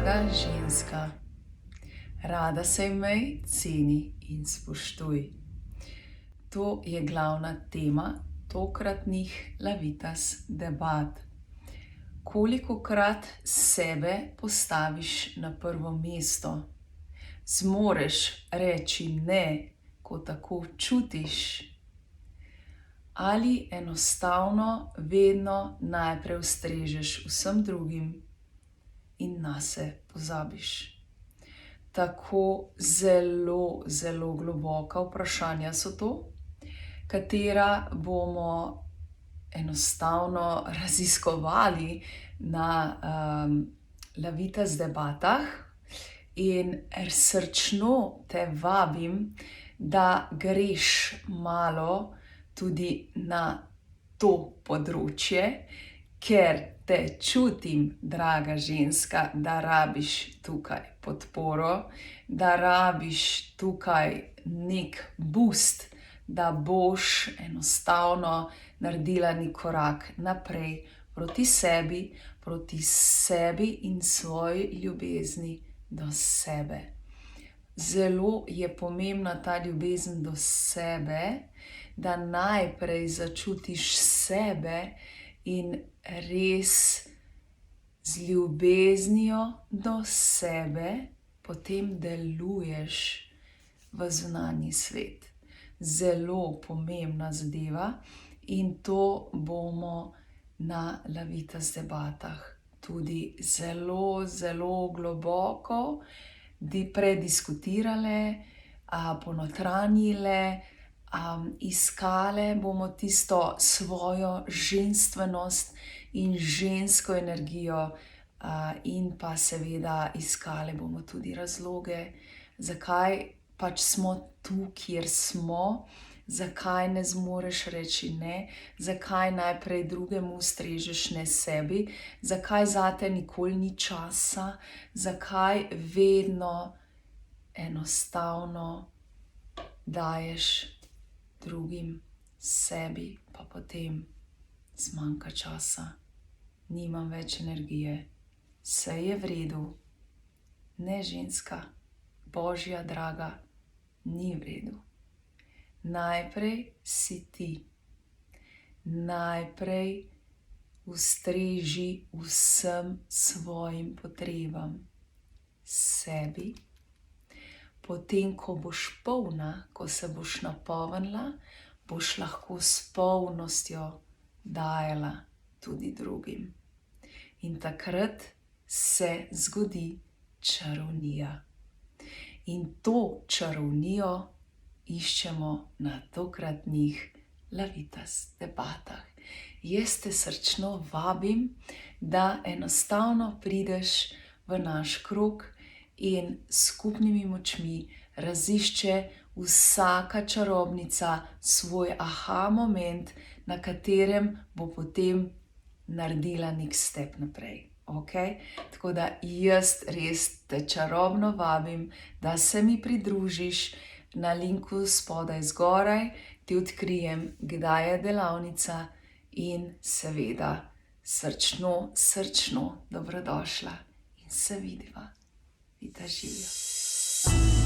draga ženska, rada se imej, ceni in spoštuj. To je glavna tema tokratnih Lavitas debat. Kolikokrat sebe postaviš na prvo mesto? Zmoreš reči ne, ko tako čutiš? Ali enostavno vedno najprej ustrežeš vsem drugim in nase pozabiš? Tako zelo, zelo globoka vprašanja so to, katera bomo enostavno raziskovali na Lavitas debatah, in srčno te vabim, da greš malo tudi na to področje, ker te čutim, draga ženska, da rabiš tukaj podporo, da rabiš tukaj nek boost, da boš enostavno naredila nek korak naprej proti sebi in svoji ljubezni do sebe. Zelo je pomembna ta ljubezen do sebe, da najprej začutiš sebe in res z ljubeznijo do sebe potem deluješ v zunanji svet. Zelo pomembna zadeva in to bomo na Lavitas debatah tudi zelo, zelo globoko prediskutirale, ponotranjile, iskale bomo tisto svojo ženstvenost in žensko energijo, in pa seveda iskale bomo tudi razloge, zakaj pač smo tu, kjer smo, zakaj ne zmoreš reči ne, zakaj najprej drugemu ustrežeš, ne sebi, zakaj zate nikoli ni časa, zakaj vedno enostavno daješ drugim, sebi pa potem zmanjka časa, nimam več energije, vse je v redu. Ne, ženska, Božja draga, ni v redu. Najprej si ti. Najprej ustreži vsem svojim potrebam, sebi. Potem, ko boš polna, ko se boš napolnila, boš lahko s polnostjo dajala tudi drugim. In takrat se zgodi čarovnija. In to čarovnijo iščemo na tokratnih Lavitas debatah. Jaz te srčno vabim, da enostavno prideš v naš krog in skupnimi močmi razišče vsaka čarobnica svoj aha moment, na katerem bo potem naredila nek step naprej. Okay? Tako da jaz res te čarobno vabim, da se mi pridružiš. Na linku spodaj zgoraj ti odkrijem, kdaj je delavnica, in seveda srčno dobrodošla in se vidiva. Vita živjo.